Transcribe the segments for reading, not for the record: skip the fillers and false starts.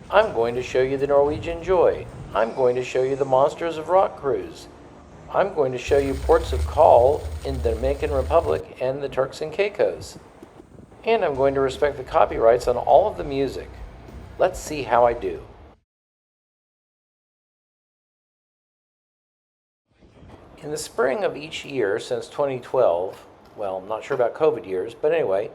I'm going to show you the Norwegian Joy. I'm going to show you the Monsters of Rock cruise. I'm going to show you ports of call in the Dominican Republic and the Turks and Caicos. And I'm going to respect the copyrights on all of the music. Let's see how I do. In the spring of each year since 2012, well, I'm not sure about COVID years, but anyway,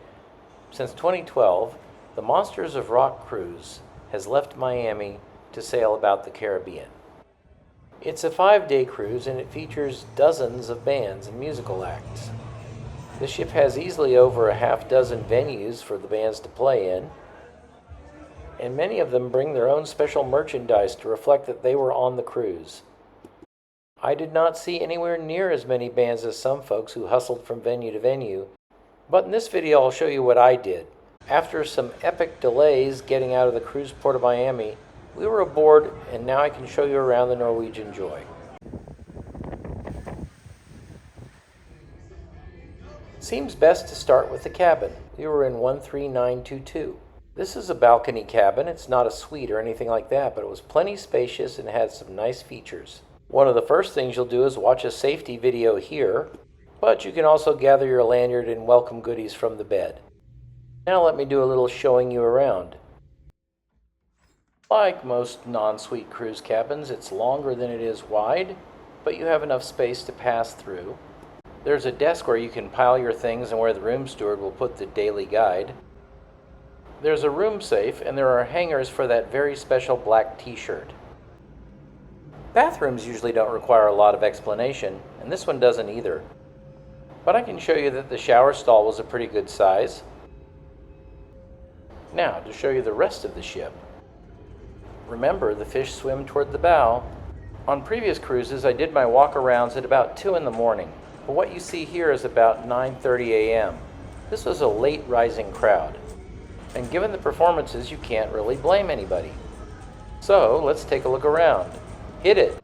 since 2012, the Monsters of Rock cruise has left Miami to sail about the Caribbean. It's a 5-day cruise and it features dozens of bands and musical acts. The ship has easily over a half dozen venues for the bands to play in, and many of them bring their own special merchandise to reflect that they were on the cruise. I did not see anywhere near as many bands as some folks who hustled from venue to venue, but in this video I'll show you what I did. After some epic delays getting out of the cruise port of Miami, we were aboard and now I can show you around the Norwegian Joy. Seems best to start with the cabin. We were in 13922. This is a balcony cabin. It's not a suite or anything like that, but it was plenty spacious and had some nice features. One of the first things you'll do is watch a safety video here, but you can also gather your lanyard and welcome goodies from the bed. Now let me do a little showing you around. Like most non-suite cruise cabins, it's longer than it is wide, but you have enough space to pass through. There's a desk where you can pile your things and where the room steward will put the daily guide. There's a room safe and there are hangers for that very special black t-shirt. Bathrooms usually don't require a lot of explanation, and this one doesn't either. But I can show you that the shower stall was a pretty good size. Now, to show you the rest of the ship. Remember, the fish swim toward the bow. On previous cruises, I did my walk-arounds at about 2 in the morning, but what you see here is about 9:30 a.m. This was a late rising crowd, and given the performances, you can't really blame anybody. So, let's take a look around. Hit it!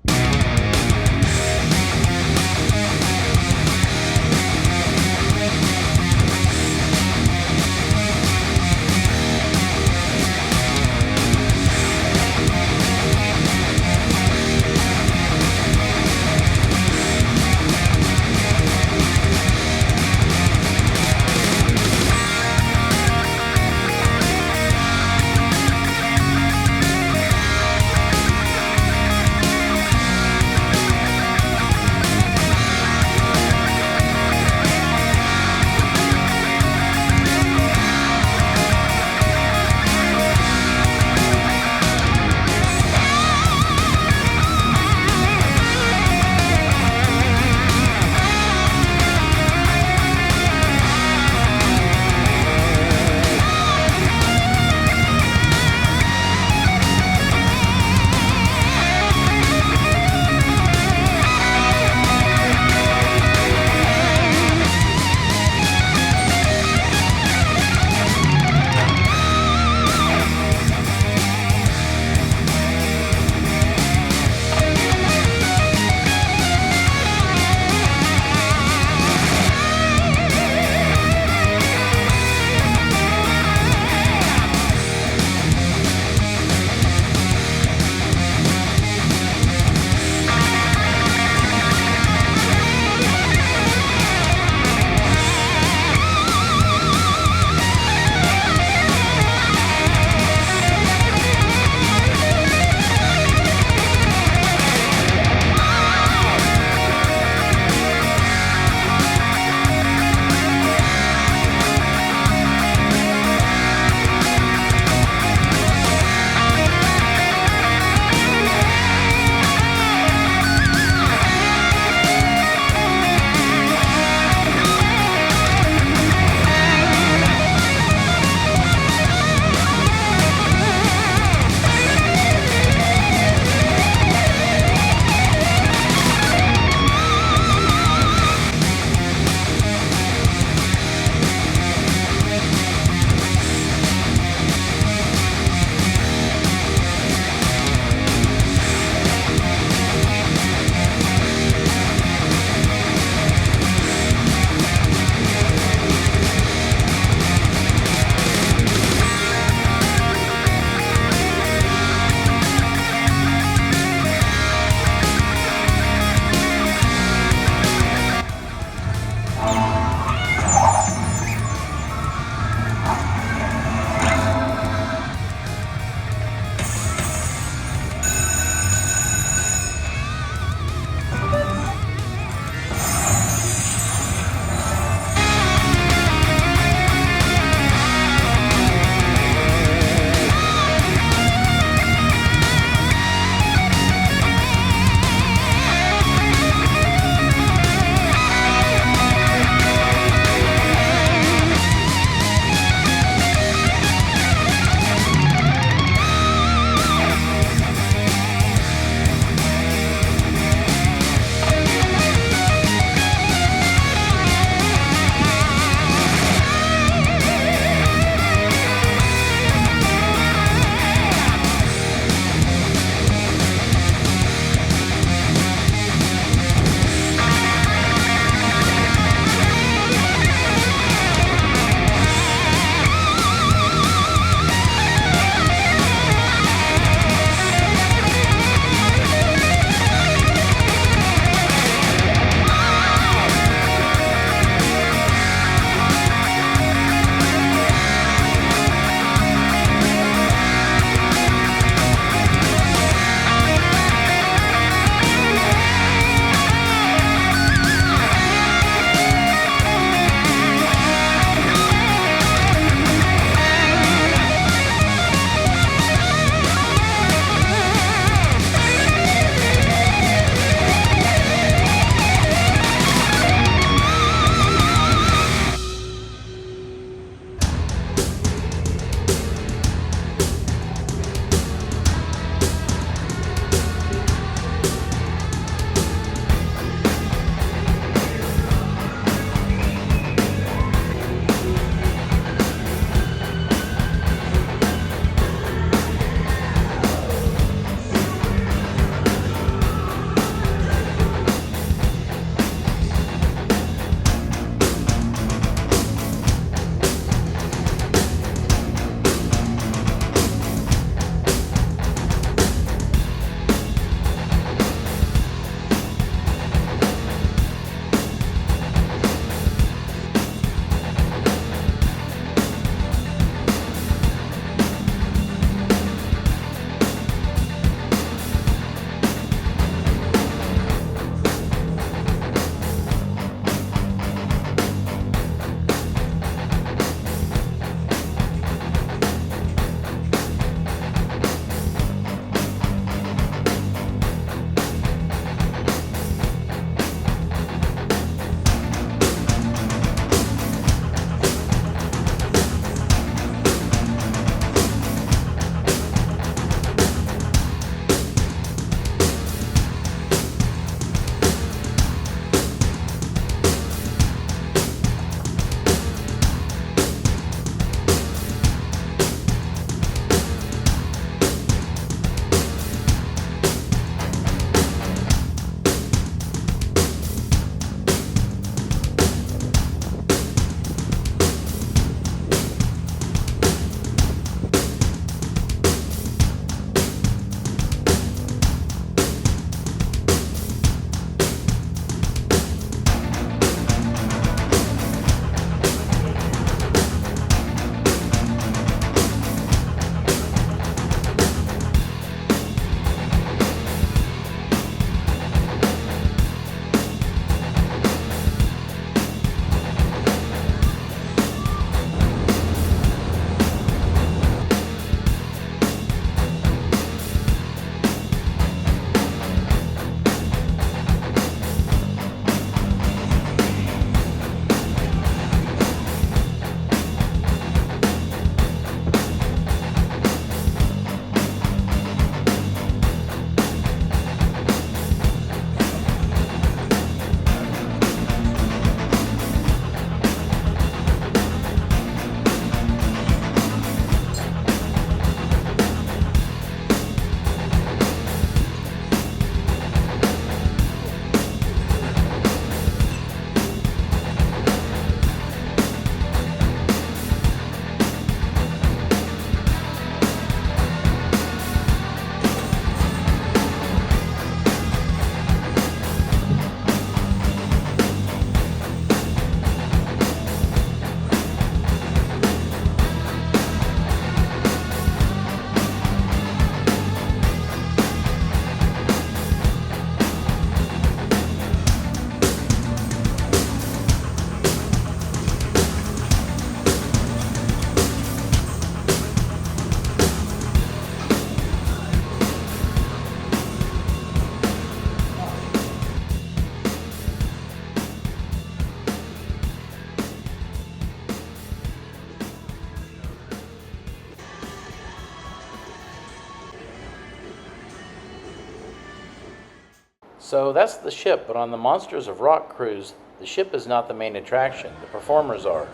So that's the ship, but on the Monsters of Rock cruise, the ship is not the main attraction, the performers are.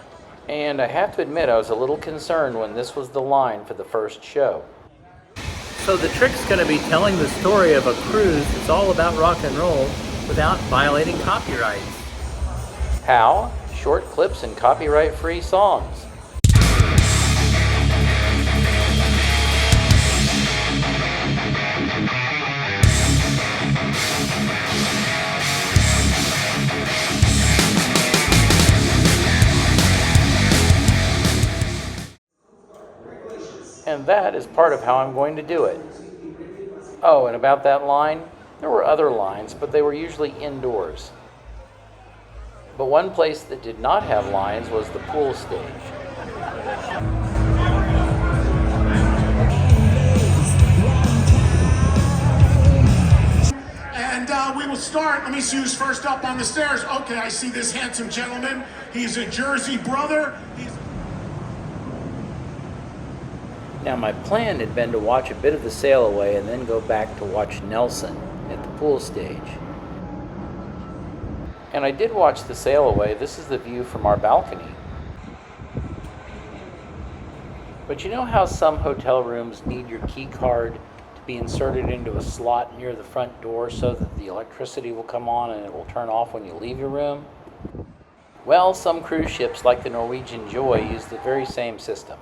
And I have to admit, I was a little concerned when this was the line for the first show. So the trick's going to be telling the story of a cruise that's all about rock and roll without violating copyrights. How? Short clips and copyright-free songs. And that is part of how I'm going to do it. Oh, and about that line, there were other lines, but they were usually indoors. But one place that did not have lines was the pool stage. And we will start. Let me see who's first up on the stairs. Okay, I see this handsome gentleman. He's a Jersey brother. Now, my plan had been to watch a bit of the sail away and then go back to watch Nelson at the pool stage. And I did watch the sail away. This is the view from our balcony. But you know how some hotel rooms need your key card to be inserted into a slot near the front door so that the electricity will come on and it will turn off when you leave your room? Well, some cruise ships like the Norwegian Joy use the very same system.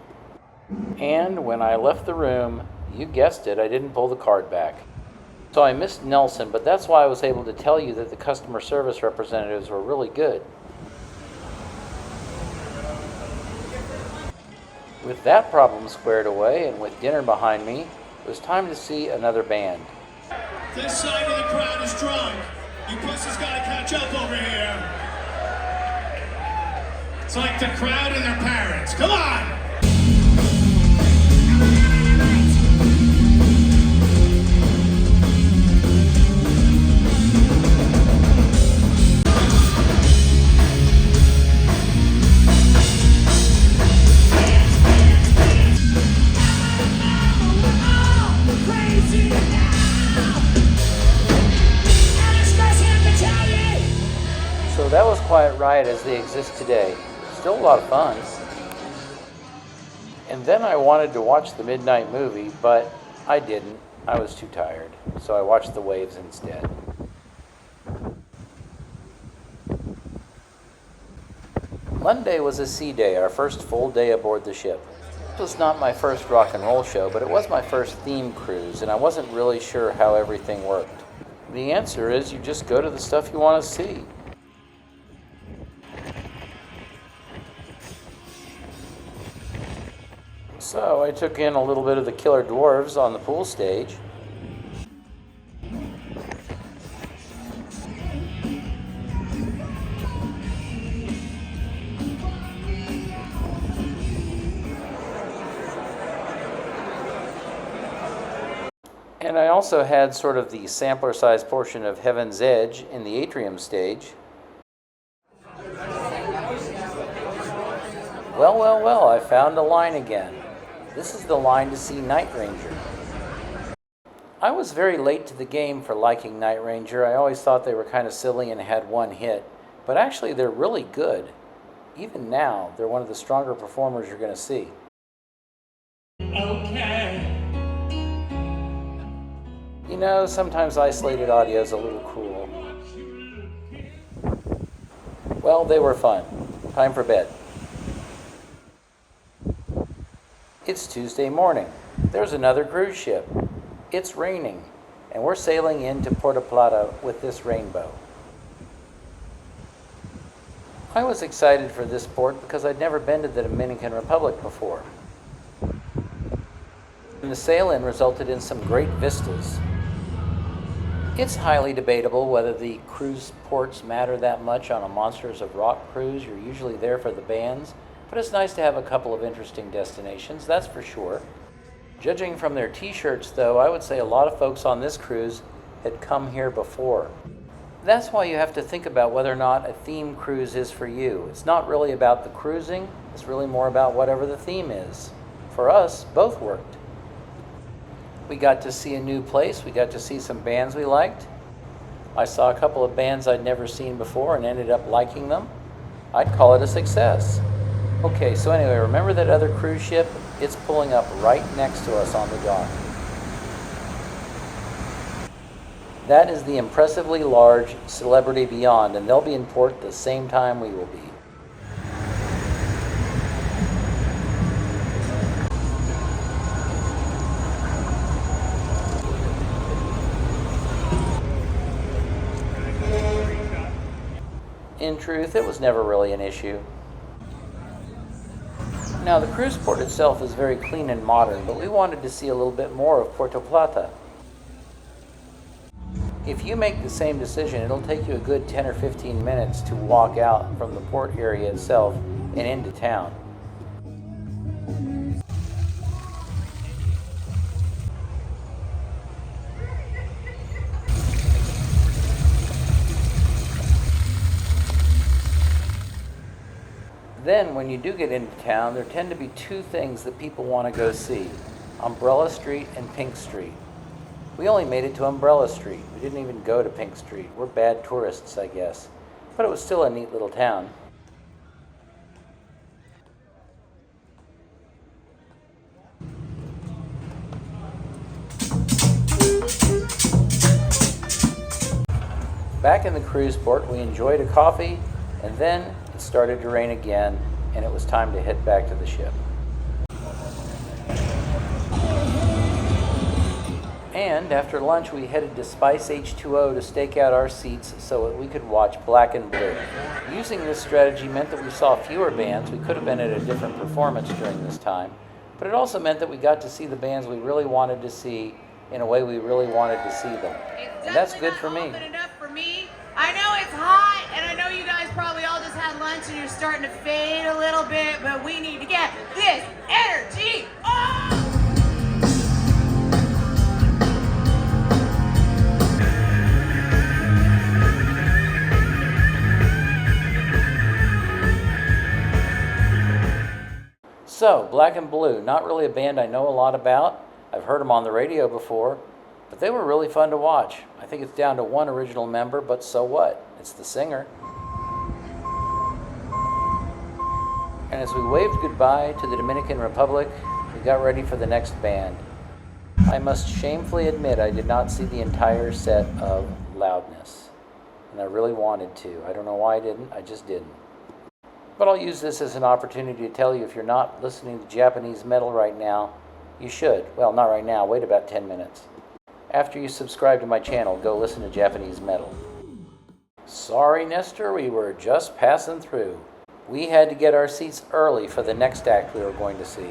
And when I left the room, you guessed it, I didn't pull the card back. So I missed Nelson, but that's why I was able to tell you that the customer service representatives were really good. With that problem squared away and with dinner behind me, it was time to see another band. This side of the crowd is drunk. You pussies gotta catch up over here. It's like the crowd and their parents. Come on! So that was Quiet Riot as they exist today. Still a lot of fun. And then I wanted to watch the midnight movie, but I didn't. I was too tired. So I watched The Waves instead. Monday was a sea day, our first full day aboard the ship. It was not my first rock and roll show, but it was my first theme cruise, and I wasn't really sure how everything worked. The answer is you just go to the stuff you want to see. So I took in a little bit of the Killer Dwarves on the pool stage. And I also had sort of the sampler-sized portion of Heaven's Edge in the atrium stage. Well, I found a line again. This is the line to see Night Ranger. I was very late to the game for liking Night Ranger. I always thought they were kind of silly and had one hit, but actually they're really good. Even now, they're one of the stronger performers you're going to see. Okay. You know, sometimes isolated audio is a little cool. Well, they were fun. Time for bed. It's Tuesday morning. There's another cruise ship. It's raining, and we're sailing into Puerto Plata with this rainbow. I was excited for this port because I'd never been to the Dominican Republic before. And the sail-in resulted in some great vistas. It's highly debatable whether the cruise ports matter that much on a Monsters of Rock cruise. You're usually there for the bands, but it's nice to have a couple of interesting destinations, that's for sure. Judging from their t-shirts, though, I would say a lot of folks on this cruise had come here before. That's why you have to think about whether or not a theme cruise is for you. It's not really about the cruising, it's really more about whatever the theme is. For us, both worked. We got to see a new place, we got to see some bands we liked. I saw a couple of bands I'd never seen before and ended up liking them. I'd call it a success. Okay, so anyway, remember that other cruise ship? It's pulling up right next to us on the dock. That is the impressively large Celebrity Beyond, and they'll be in port the same time we will be. In truth, it was never really an issue. Now, the cruise port itself is very clean and modern, but we wanted to see a little bit more of Puerto Plata. If you make the same decision, it'll take you a good 10 or 15 minutes to walk out from the port area itself and into town. Then, when you do get into town, there tend to be two things that people want to go see: Umbrella Street and Pink Street. We only made it to Umbrella Street. We didn't even go to Pink Street. We're bad tourists, I guess. But it was still a neat little town. Back in the cruise port, we enjoyed a coffee, and then it started to rain again, and it was time to head back to the ship. And after lunch, we headed to Spice H2O to stake out our seats so that we could watch Black and Blue. Using this strategy meant that we saw fewer bands. We could have been at a different performance during this time, but it also meant that we got to see the bands we really wanted to see in a way we really wanted to see them. And that's good for me. I know it's hot, and I know you guys probably all just had lunch and you're starting to fade a little bit, but we need to get this energy on! So, Black and Blue, not really a band I know a lot about. I've heard them on the radio before, but they were really fun to watch. I think it's down to one original member, but so what? It's the singer. And as we waved goodbye to the Dominican Republic, we got ready for the next band. I must shamefully admit I did not see the entire set of Loudness, and I really wanted to. I don't know why I didn't, I just didn't. But I'll use this as an opportunity to tell you, if you're not listening to Japanese metal right now, you should. Well, not right now, wait about 10 minutes. After you subscribe to my channel, go listen to Japanese metal. Sorry, Nestor, we were just passing through. We had to get our seats early for the next act we were going to see.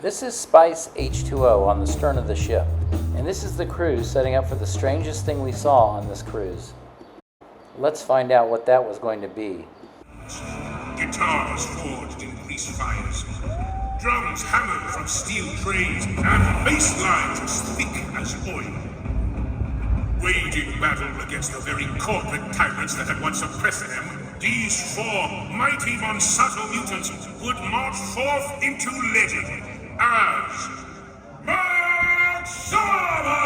This is Spice H2O on the stern of the ship, and this is the crew setting up for the strangest thing we saw on this cruise. Let's find out what that was going to be. Guitars forged in grease fires, drums hammered from steel trays, and bass lines as thick as oil. Waging battle against the very corporate tyrants that had once oppressed them, these four mighty Monsanto mutants would march forth into legend as Maxama!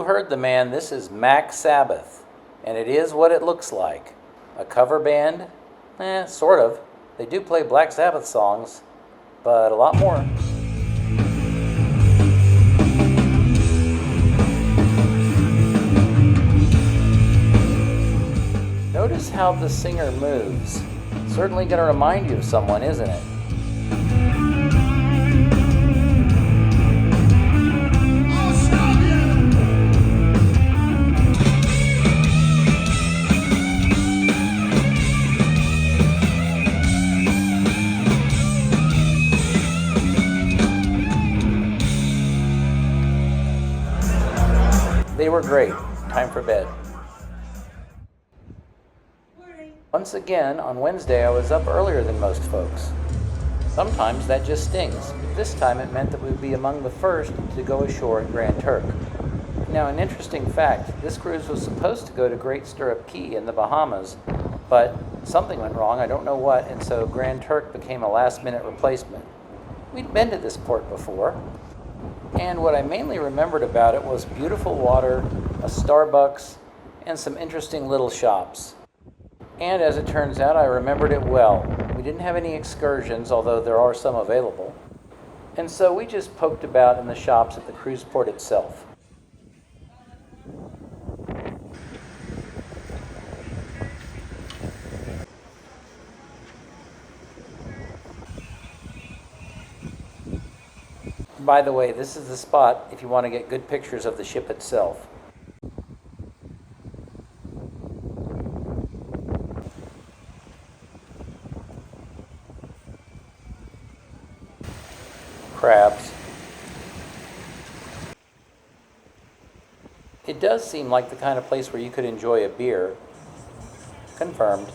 Heard the man, this is Mac Sabbath, and it is what it looks like. A cover band? Sort of. They do play Black Sabbath songs, but a lot more. Notice how the singer moves. Certainly going to remind you of someone, isn't it? They were great. Time for bed. Once again, on Wednesday I was up earlier than most folks. Sometimes that just stings, but this time it meant that we would be among the first to go ashore at Grand Turk. Now, an interesting fact, this cruise was supposed to go to Great Stirrup Key in the Bahamas, but something went wrong, I don't know what, and so Grand Turk became a last-minute replacement. We'd been to this port before, and what I mainly remembered about it was beautiful water, a Starbucks, and some interesting little shops. And as it turns out, I remembered it well. We didn't have any excursions, although there are some available. And so we just poked about in the shops at the cruise port itself. By the way, this is the spot if you want to get good pictures of the ship itself. Crabs. It does seem like the kind of place where you could enjoy a beer. Confirmed.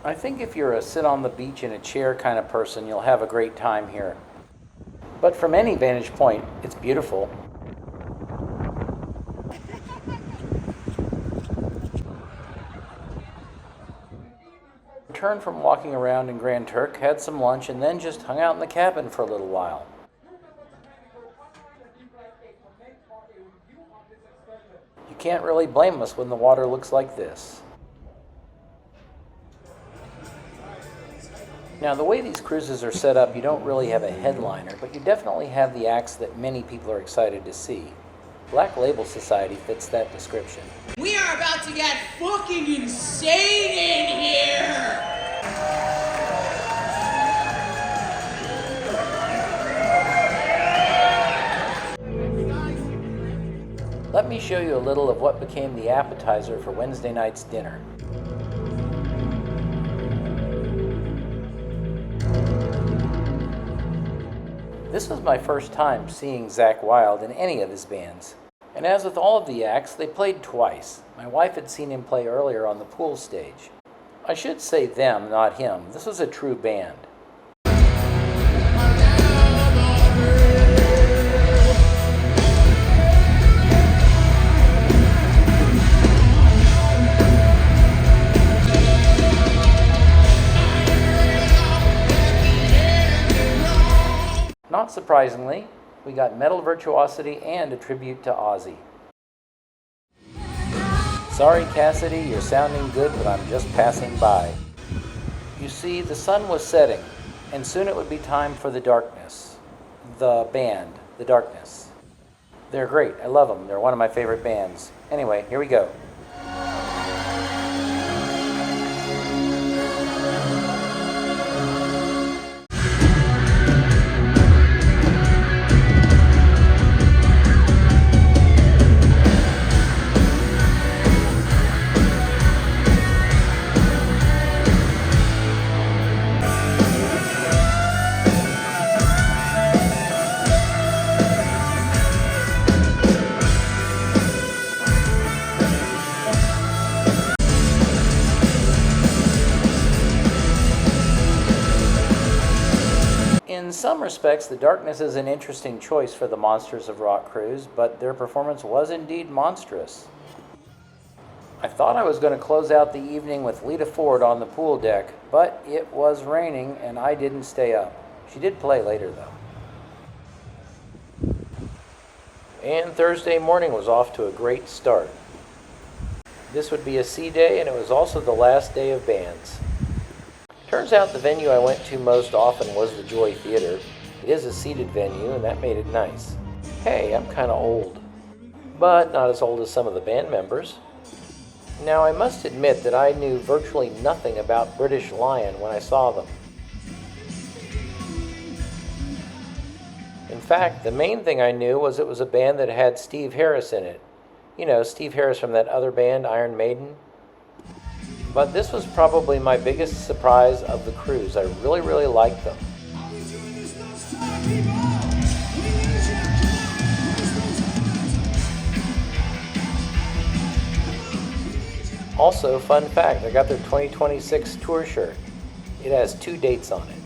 I think if you're a sit on the beach in a chair kind of person, you'll have a great time here. But from any vantage point, it's beautiful. Returned from walking around in Grand Turk, had some lunch, and then just hung out in the cabin for a little while. You can't really blame us when the water looks like this. Now, the way these cruises are set up, you don't really have a headliner, but you definitely have the acts that many people are excited to see. Black Label Society fits that description. We are about to get fucking insane in here! Let me show you a little of what became the appetizer for Wednesday night's dinner. This was my first time seeing Zakk Wylde in any of his bands. And as with all of the acts, they played twice. My wife had seen him play earlier on the pool stage. I should say them, not him. This was a true band. Not surprisingly, we got metal virtuosity and a tribute to Ozzy. Sorry, Cassidy, you're sounding good, but I'm just passing by. You see, the sun was setting, and soon it would be time for The Darkness. The band, The Darkness. They're great. I love them. They're one of my favorite bands. Anyway, here we go. In some respects, The Darkness is an interesting choice for the Monsters of Rock cruise, but their performance was indeed monstrous. I thought I was going to close out the evening with Lita Ford on the pool deck, but it was raining and I didn't stay up. She did play later, though. And Thursday morning was off to a great start. This would be a sea day, and it was also the last day of bands. Turns out the venue I went to most often was the Joy Theater. It is a seated venue, and that made it nice. Hey, I'm kind of old. But not as old as some of the band members. Now, I must admit that I knew virtually nothing about British Lion when I saw them. In fact, the main thing I knew was it was a band that had Steve Harris in it. You know, Steve Harris from that other band, Iron Maiden. But this was probably my biggest surprise of the cruise. I really, really liked them. Also, fun fact, I got their 2026 tour shirt. It has 2 dates on it.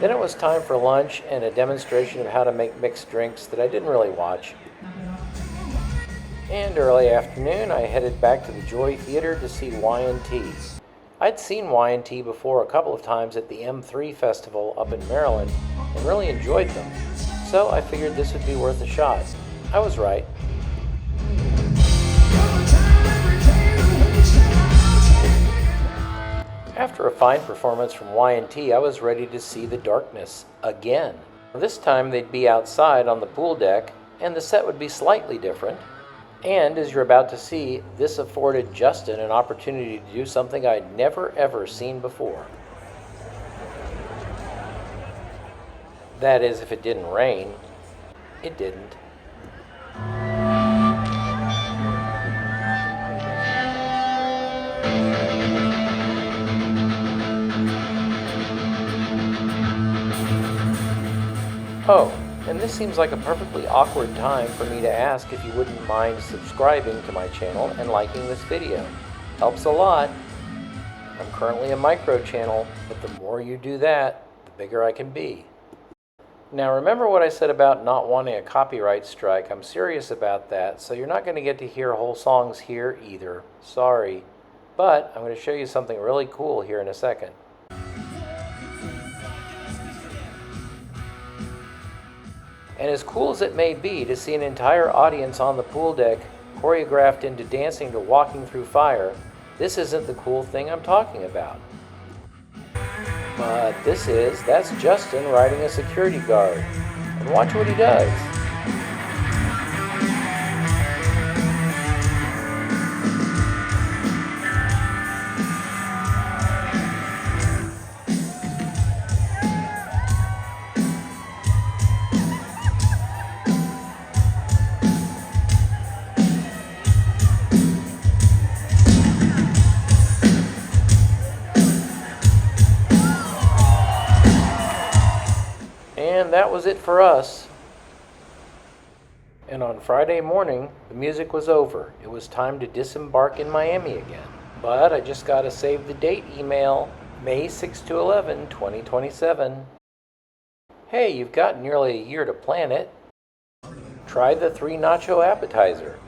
Then it was time for lunch and a demonstration of how to make mixed drinks that I didn't really watch. And early afternoon, I headed back to the Joy Theater to see Y&T. I'd seen Y&T before a couple of times at the M3 Festival up in Maryland and really enjoyed them, so I figured this would be worth a shot. I was right. After a fine performance from Y&T, I was ready to see the darkness again. This time they'd be outside on the pool deck, and the set would be slightly different. And as you're about to see, this afforded Justin an opportunity to do something I'd never ever seen before. That is, if it didn't rain. It didn't. Oh, and this seems like a perfectly awkward time for me to ask if you wouldn't mind subscribing to my channel and liking this video. Helps a lot. I'm currently a micro channel, but the more you do that, the bigger I can be. Now remember what I said about not wanting a copyright strike. I'm serious about that, so you're not going to get to hear whole songs here either. Sorry. But I'm going to show you something really cool here in a second. And as cool as it may be to see an entire audience on the pool deck choreographed into dancing to Walking Through Fire, this isn't the cool thing I'm talking about. But that's Justin riding a security guard. And watch what he does. And that was it for us. And on Friday morning, the music was over. It was time to disembark in Miami again. But I just got a save the date email, May 6 to 11, 2027. Hey, you've got nearly a year to plan it. Try the 3 nacho appetizer.